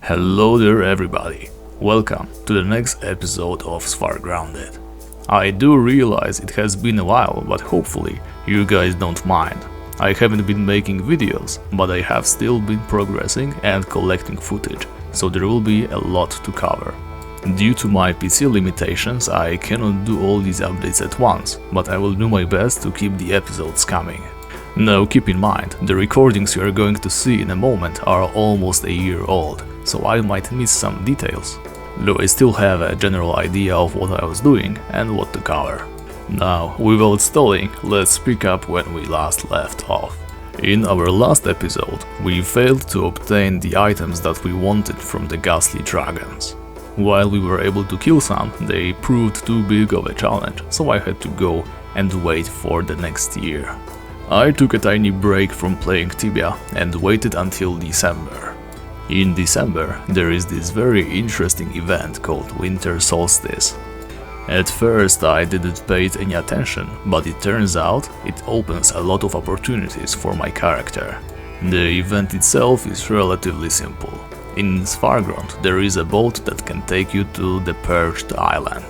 Hello there everybody, welcome to the next episode of Svargrounded. I do realize it has been a while, but hopefully you guys don't mind. I haven't been making videos, but I have still been progressing and collecting footage, so there will be a lot to cover. Due to my PC limitations, I cannot do all these updates at once, but I will do my best to keep the episodes coming. Now keep in mind, the recordings you are going to see in a moment are almost a year old, so I might miss some details, though I still have a general idea of what I was doing and what to cover. Now, without stalling, let's pick up when we last left off. In our last episode, we failed to obtain the items that we wanted from the ghastly dragons. While we were able to kill some, they proved too big of a challenge, so I had to go and wait for the next year. I took a tiny break from playing Tibia and waited until December. In December, there is this very interesting event called Winter Solstice. At first I didn't pay any attention, but it turns out it opens a lot of opportunities for my character. The event itself is relatively simple. In Svargrounded there is a boat that can take you to the Percht island.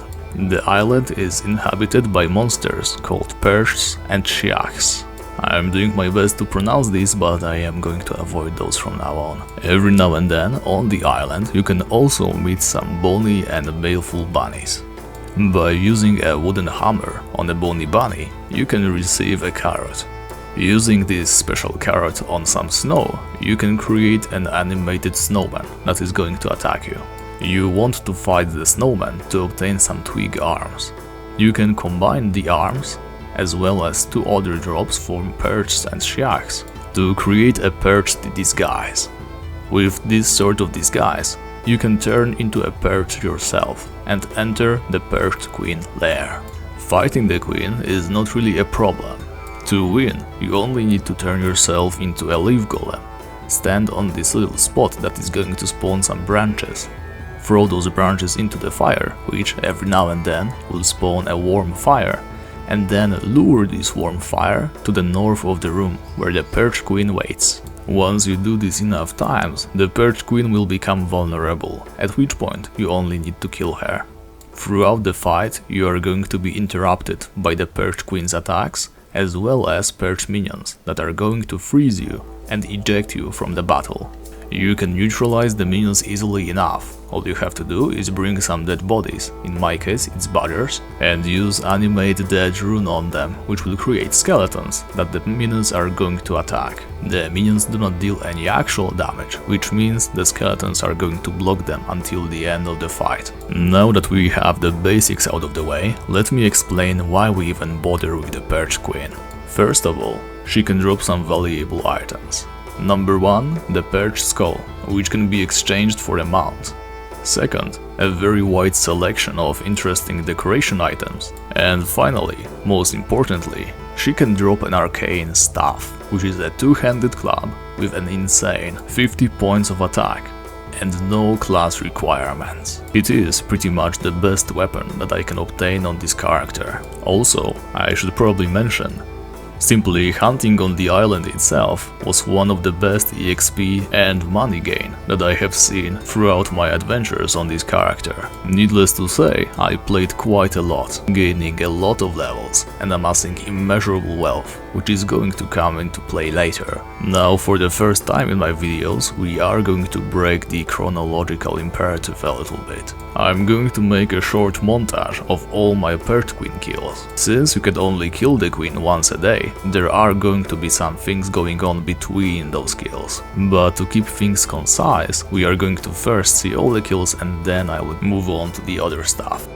The island is inhabited by monsters called Perchts and Schiachs. I'm doing my best to pronounce this, but I am going to avoid those from now on. Every now and then on the island you can also meet some bony and baleful bunnies. By using a wooden hammer on a bony bunny, you can receive a carrot. Using this special carrot on some snow, you can create an animated snowman that is going to attack you. You want to fight the snowman to obtain some twig arms. You can combine the arms as well as two other drops from Perchts and Schiachs to create a Percht disguise. With this sort of disguise, you can turn into a Perch yourself and enter the Perch Queen lair. Fighting the queen is not really a problem. To win, you only need to turn yourself into a leaf golem. Stand on this little spot that is going to spawn some branches. Throw those branches into the fire, which every now and then will spawn a warm fire, and then lure this warm fire to the north of the room where the Perch Queen waits. Once you do this enough times, the Perch Queen will become vulnerable, at which point you only need to kill her. Throughout the fight, you are going to be interrupted by the Perch Queen's attacks, as well as Perch minions that are going to freeze you and eject you from the battle. You can neutralize the minions easily enough. All you have to do is bring some dead bodies, in my case it's badgers, and use animate dead rune on them, which will create skeletons that the minions are going to attack. The minions do not deal any actual damage, which means the skeletons are going to block them until the end of the fight. Now that we have the basics out of the way, let me explain why we even bother with the Perch Queen. First of all, she can drop some valuable items. Number 1, the Perch skull, which can be exchanged for a mount. Second, a very wide selection of interesting decoration items. And finally, most importantly, she can drop an arcane staff, which is a two-handed club with an insane 50 points of attack and no class requirements. It is pretty much the best weapon that I can obtain on this character. Also, I should probably mention, simply hunting on the island itself was one of the best EXP and money gain that I have seen throughout my adventures on this character. Needless to say, I played quite a lot, gaining a lot of levels and amassing immeasurable wealth, which is going to come into play later. Now, for the first time in my videos, we are going to break the chronological imperative a little bit. I'm going to make a short montage of all my Perch Queen kills. Since you can only kill the queen once a day, there are going to be some things going on between those kills. But to keep things concise, we are going to first see all the kills and then I will move on to the other stuff.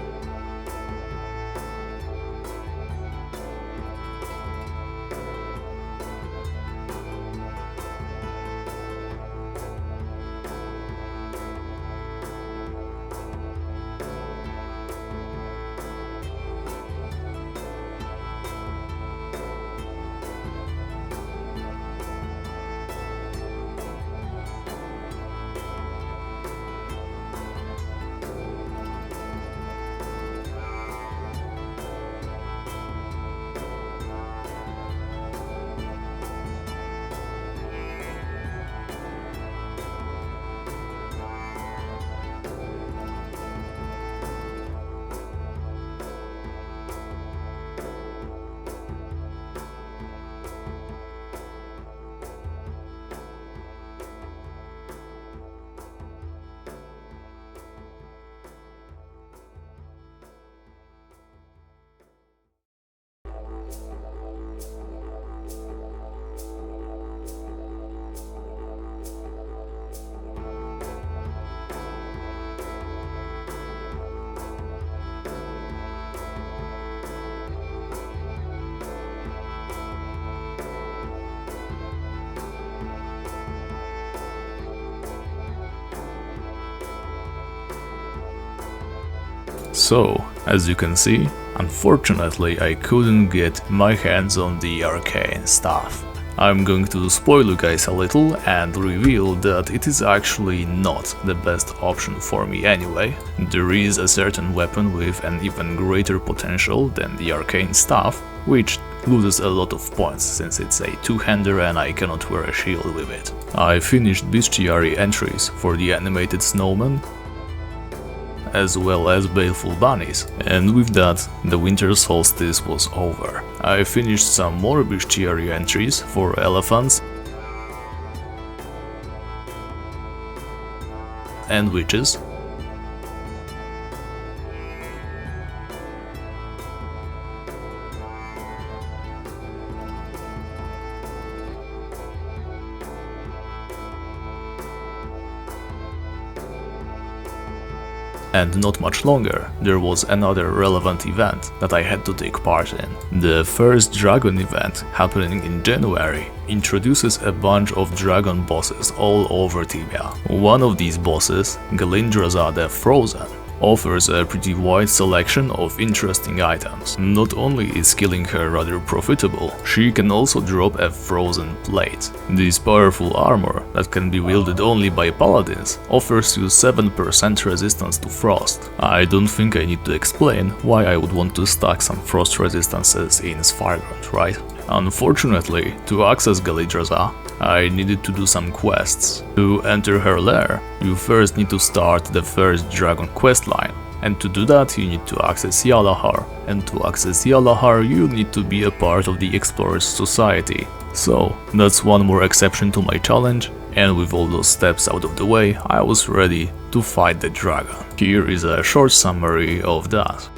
So, as you can see, unfortunately I couldn't get my hands on the arcane stuff. I'm going to spoil you guys a little and reveal that it is actually not the best option for me anyway. There is a certain weapon with an even greater potential than the arcane staff, which loses a lot of points since it's a two-hander and I cannot wear a shield with it. I finished bestiary entries for the animated snowman, as well as baleful bunnies, and with that the winter solstice was over. I finished some more bestiary entries for elephants and witches, and not much longer, there was another relevant event that I had to take part in. The first dragon event, happening in January, introduces a bunch of dragon bosses all over Tibia. One of these bosses, Galindraza the Frozen, offers a pretty wide selection of interesting items. Not only is killing her rather profitable, she can also drop a frozen plate. This powerful armor, that can be wielded only by paladins, offers you 7% resistance to frost. I don't think I need to explain why I would want to stack some frost resistances in Svargrounded, right? Unfortunately, to access Galindraza, I needed to do some quests. To enter her lair, you first need to start the first dragon quest line, and to do that you need to access Yalahar, and to access Yalahar you need to be a part of the Explorers Society. So, that's one more exception to my challenge, and with all those steps out of the way, I was ready to fight the dragon. Here is a short summary of that.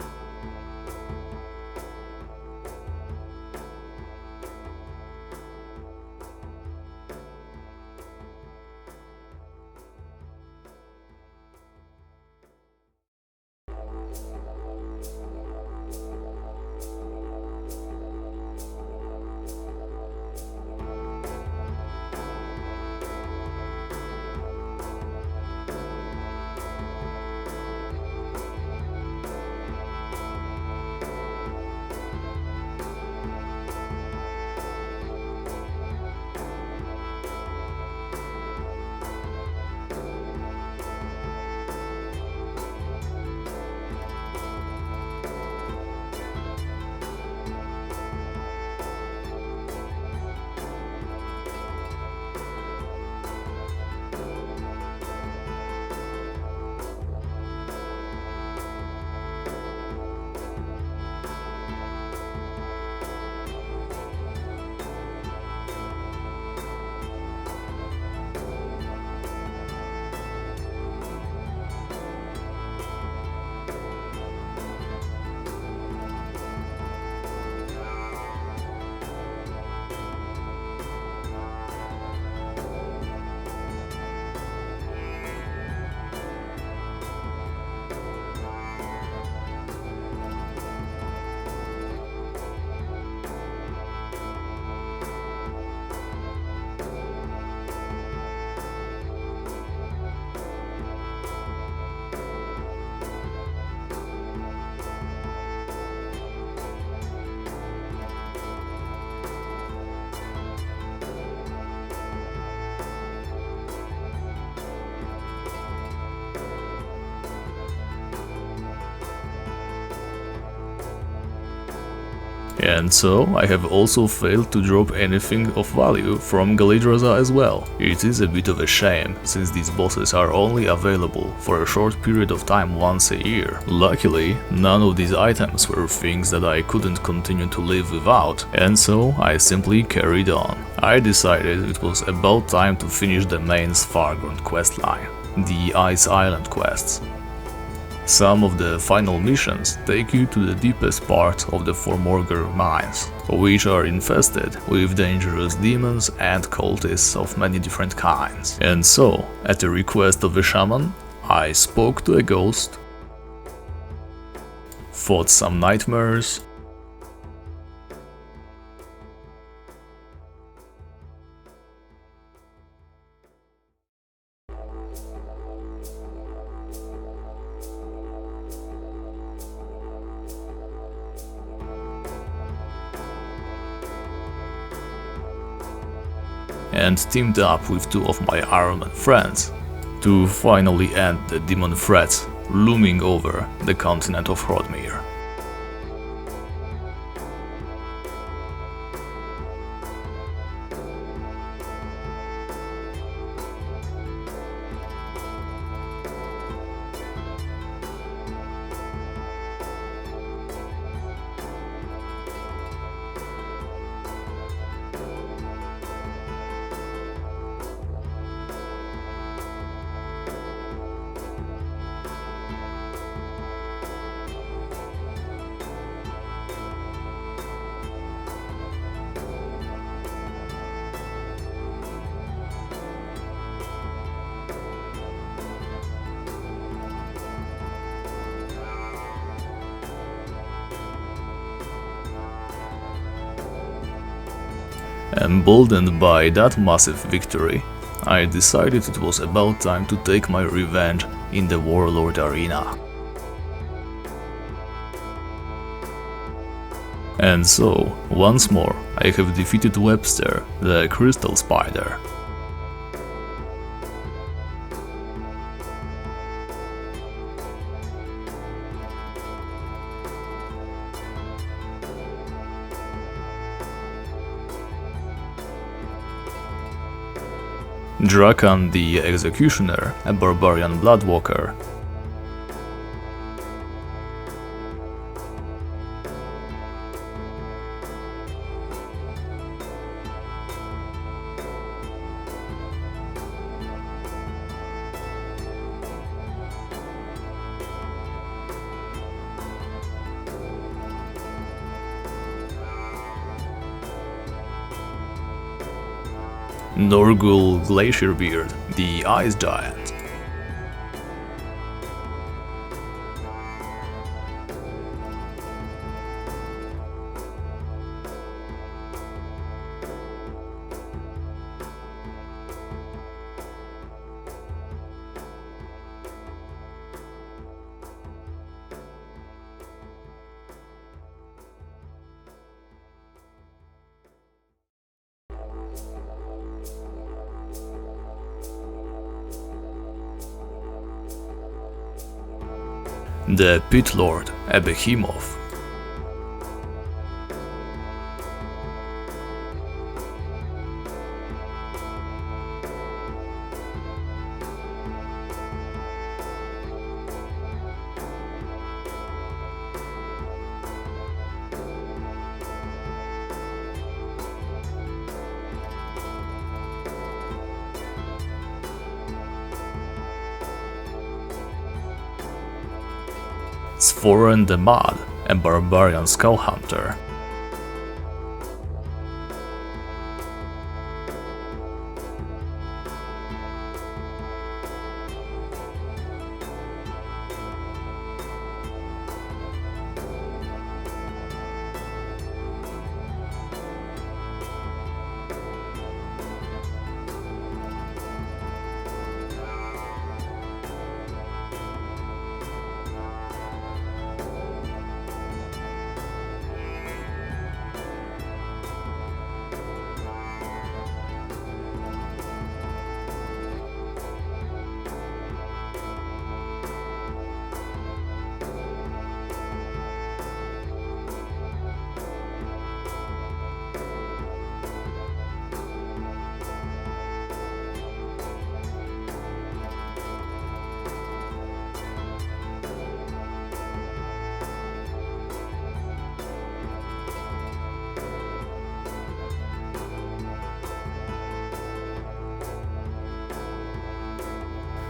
And so, I have also failed to drop anything of value from Galindraza as well. It is a bit of a shame, since these bosses are only available for a short period of time once a year. Luckily, none of these items were things that I couldn't continue to live without, and so I simply carried on. I decided it was about time to finish the main Svargrounded questline, the Ice Island quests. Some of the final missions take you to the deepest part of the Formorger mines, which are infested with dangerous demons and cultists of many different kinds. And so, at the request of a shaman, I spoke to a ghost, fought some nightmares, and teamed up with two of my Ironman friends to finally end the demon threats looming over the continent of Hrodmir. Emboldened by that massive victory, I decided it was about time to take my revenge in the Warlord Arena. And so, once more, I have defeated Webster, the Crystal Spider. Drakan the Executioner, a barbarian bloodwalker. Norgul Glacierbeard, the Ice Giant. The Pit Lord, a behemoth. Svoren the Mad, a barbarian skull hunter.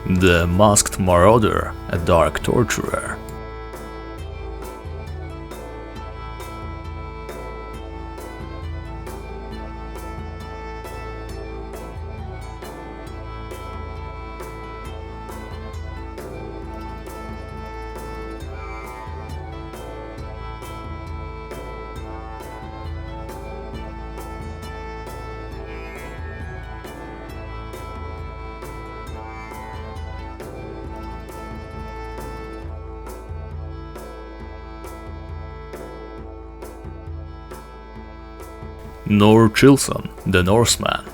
The Masked Marauder, a dark torturer. Nor Chilson, the Norseman.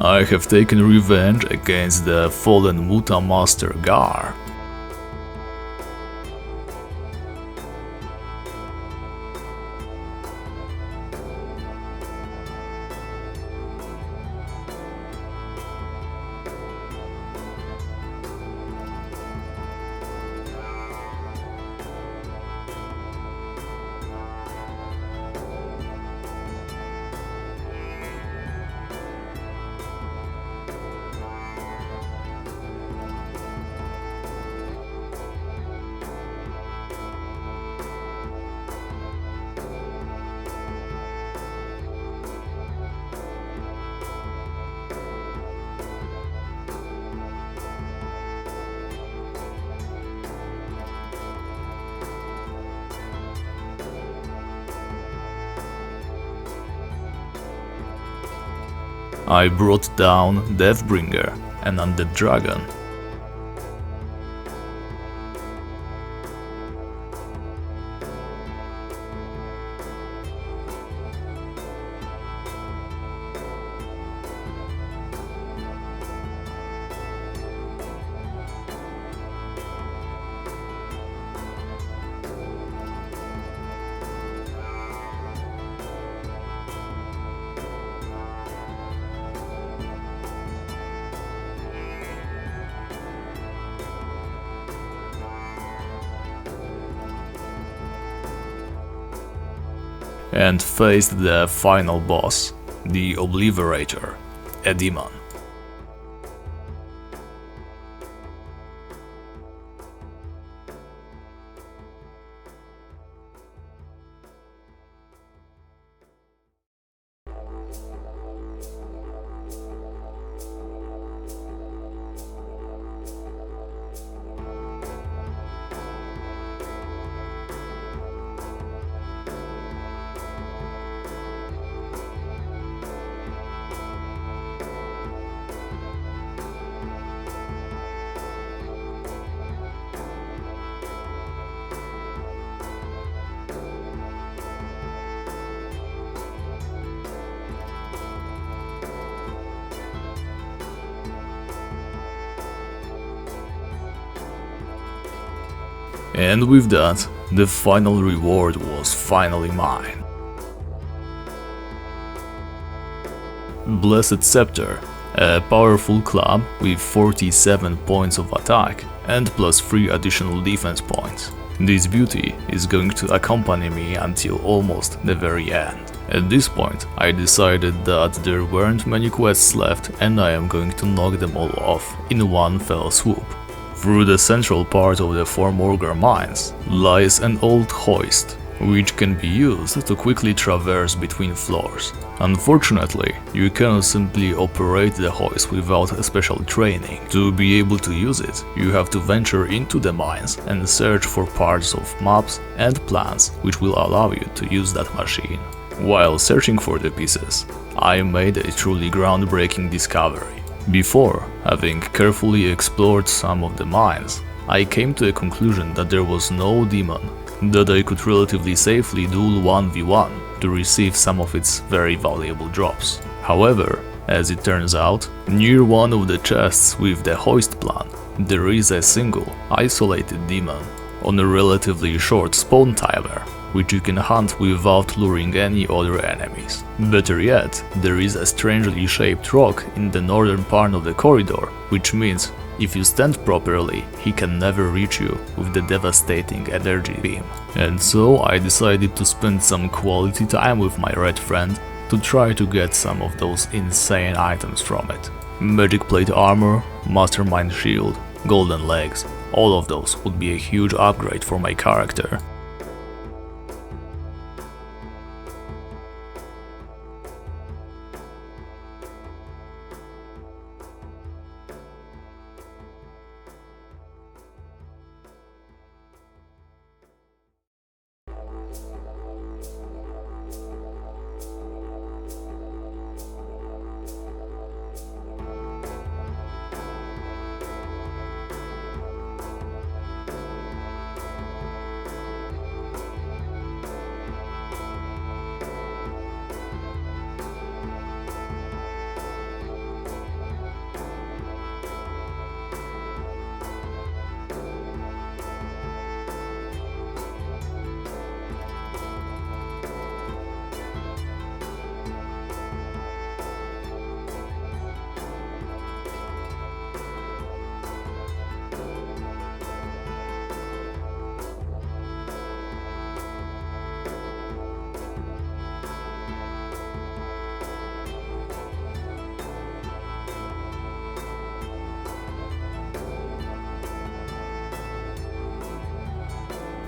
I have taken revenge against the fallen Muta Master Gar. I brought down Deathbringer, an undead dragon. And faced the final boss, the Obliterator, a demon. And with that, the final reward was finally mine. Blessed Scepter, a powerful club with 47 points of attack and plus 3 additional defense points. This beauty is going to accompany me until almost the very end. At this point, I decided that there weren't many quests left and I am going to knock them all off in one fell swoop. Through the central part of the Formorgar mines lies an old hoist, which can be used to quickly traverse between floors. Unfortunately, you cannot simply operate the hoist without a special training. To be able to use it, you have to venture into the mines and search for parts of maps and plans which will allow you to use that machine. While searching for the pieces, I made a truly groundbreaking discovery. Before having carefully explored some of the mines, I came to a conclusion that there was no demon that I could relatively safely duel 1v1 to receive some of its very valuable drops. However, as it turns out, near one of the chests with the hoist plan, there is a single, isolated demon on a relatively short spawn timer, which you can hunt without luring any other enemies. Better yet, there is a strangely shaped rock in the northern part of the corridor, which means if you stand properly, he can never reach you with the devastating energy beam. And so I decided to spend some quality time with my red friend to try to get some of those insane items from it. Magic plate armor, mastermind shield, golden legs, all of those would be a huge upgrade for my character.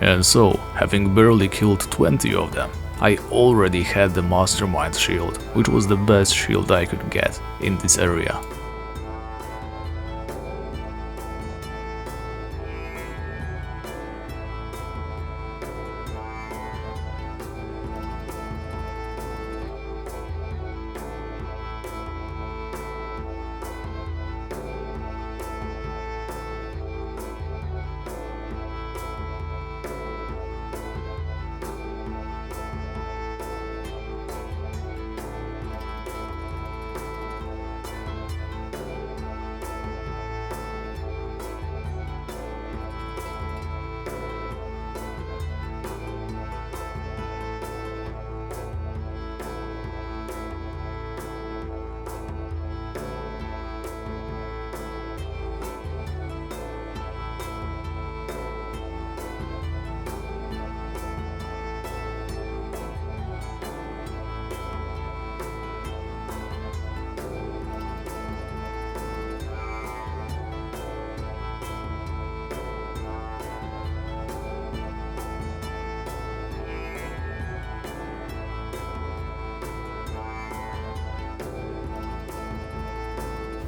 And so, having barely killed 20 of them, I already had the Mastermind shield, which was the best shield I could get in this area.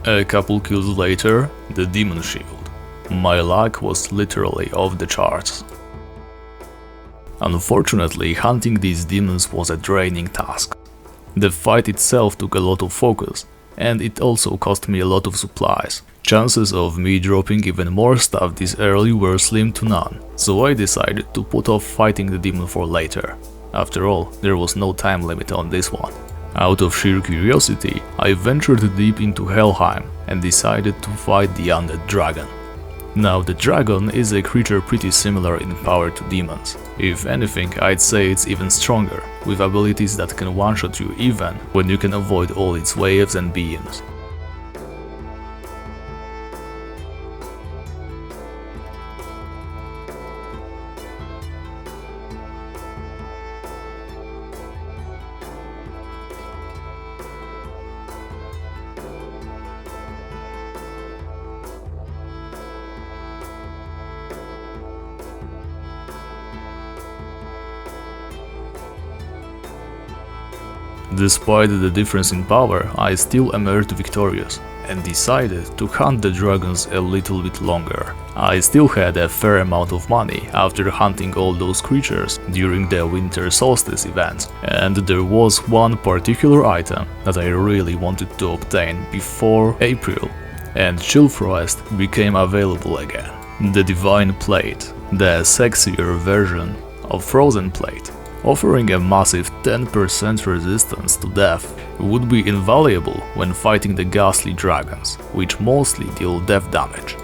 A couple kills later, the Demon Shield. My luck was literally off the charts. Unfortunately, hunting these demons was a draining task. The fight itself took a lot of focus, and it also cost me a lot of supplies. Chances of me dropping even more stuff this early were slim to none, so I decided to put off fighting the demon for later. After all, there was no time limit on this one. Out of sheer curiosity, I ventured deep into Helheim and decided to fight the Undead Dragon. Now, the dragon is a creature pretty similar in power to demons. If anything, I'd say it's even stronger, with abilities that can one-shot you even when you can avoid all its waves and beams. Despite the difference in power, I still emerged victorious and decided to hunt the dragons a little bit longer. I still had a fair amount of money after hunting all those creatures during the winter solstice event, and there was one particular item that I really wanted to obtain before April, and Chillfrost became available again. The Divine Plate, the sexier version of Frozen Plate. Offering a massive 10% resistance to death would be invaluable when fighting the ghastly dragons, which mostly deal death damage.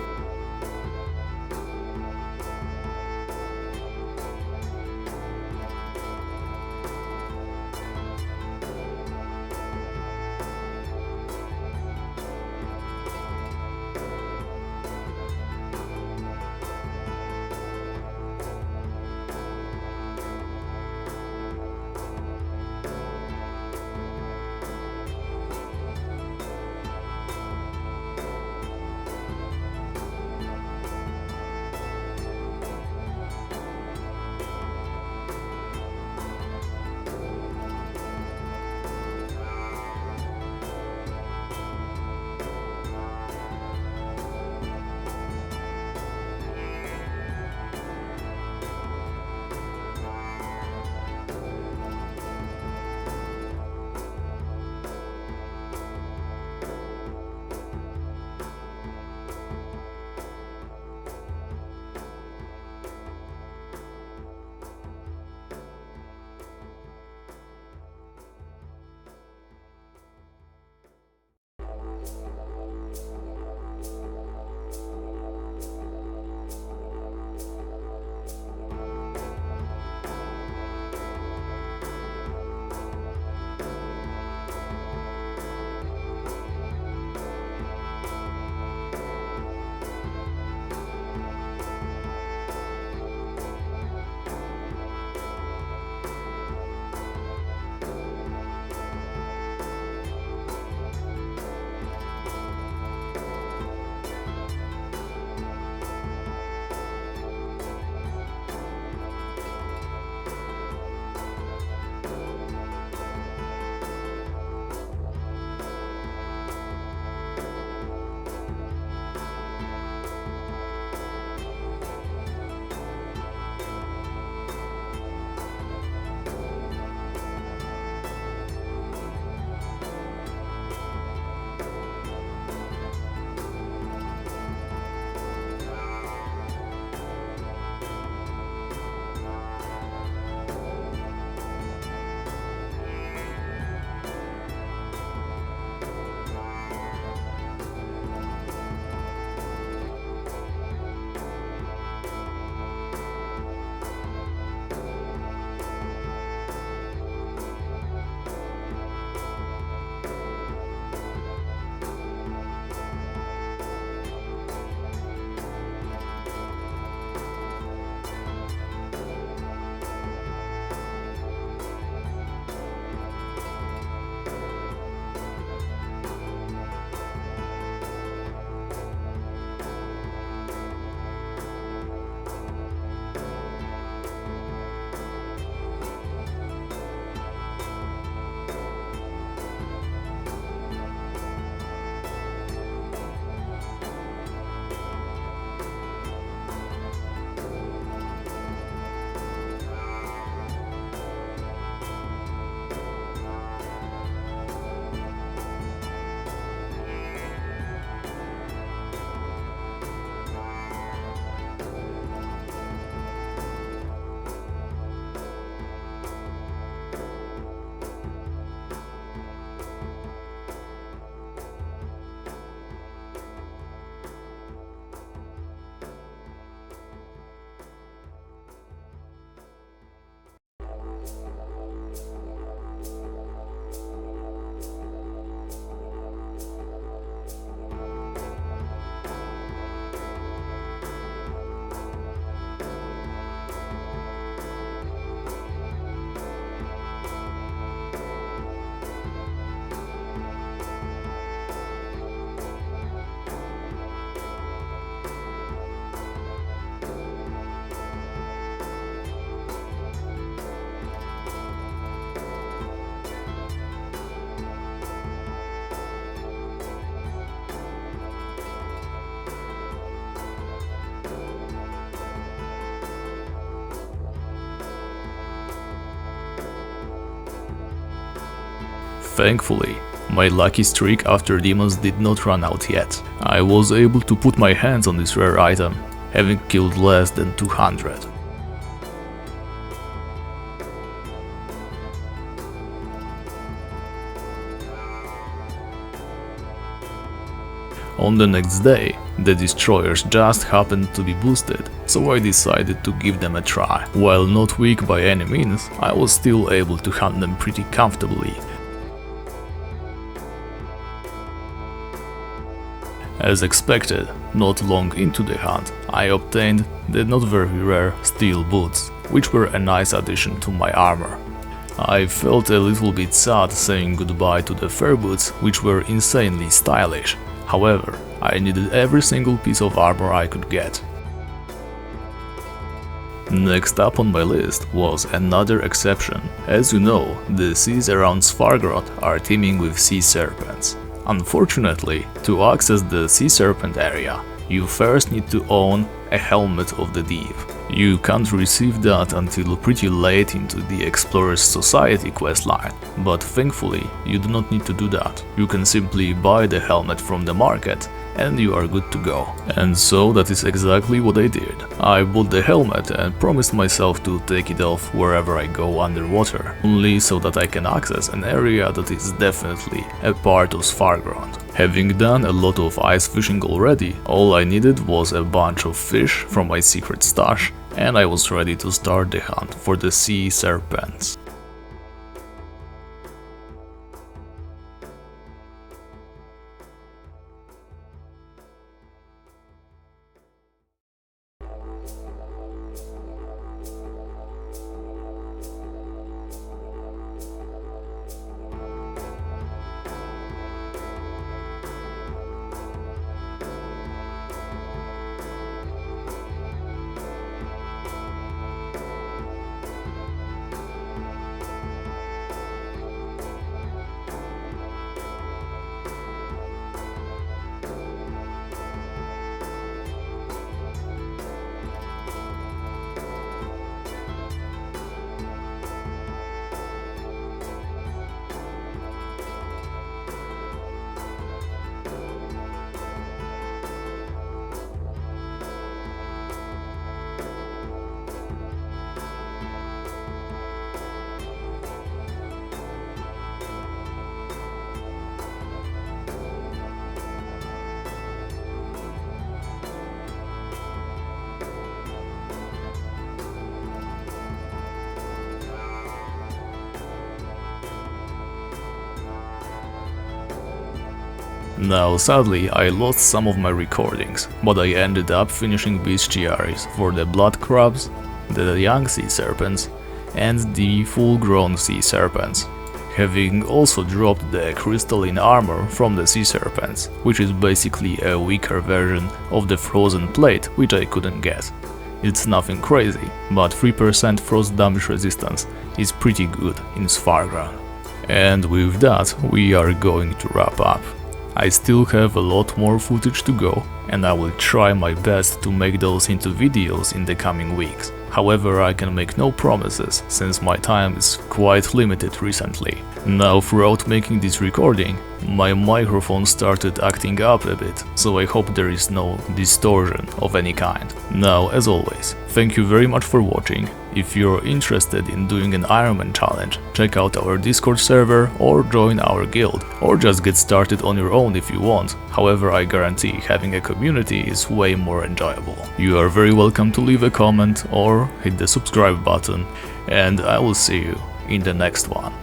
Thankfully, my lucky streak after demons did not run out yet. I was able to put my hands on this rare item, having killed less than 200. On the next day, the destroyers just happened to be boosted, so I decided to give them a try. While not weak by any means, I was still able to hunt them pretty comfortably. As expected, not long into the hunt, I obtained the not very rare steel boots, which were a nice addition to my armor. I felt a little bit sad saying goodbye to the fur boots, which were insanely stylish. However, I needed every single piece of armor I could get. Next up on my list was another exception. As you know, the seas around Svargrounded are teeming with sea serpents. Unfortunately, to access the sea serpent area, you first need to own a helmet of the deep. You can't receive that until pretty late into the Explorers Society questline, but thankfully you do not need to do that. You can simply buy the helmet from the market and you are good to go. And so that is exactly what I did. I bought the helmet and promised myself to take it off wherever I go underwater, only so that I can access an area that is definitely a part of Svargrounded. Having done a lot of ice fishing already, all I needed was a bunch of fish from my secret stash, and I was ready to start the hunt for the sea serpents. Now sadly I lost some of my recordings, but I ended up finishing bestiaries for the blood crabs, the young sea serpents and the full-grown sea serpents, having also dropped the crystalline armor from the sea serpents, which is basically a weaker version of the frozen plate which I couldn't get. It's nothing crazy, but 3% frost damage resistance is pretty good in Svargrounded. And with that we are going to wrap up. I still have a lot more footage to go, and I will try my best to make those into videos in the coming weeks. However, I can make no promises, since my time is quite limited recently. Now, throughout making this recording, my microphone started acting up a bit, so I hope there is no distortion of any kind. Now, as always, thank you very much for watching. If you're interested in doing an Ironman challenge, check out our Discord server or join our guild, or just get started on your own if you want. However, I guarantee having a community is way more enjoyable. You are very welcome to leave a comment or hit the subscribe button, and I will see you in the next one.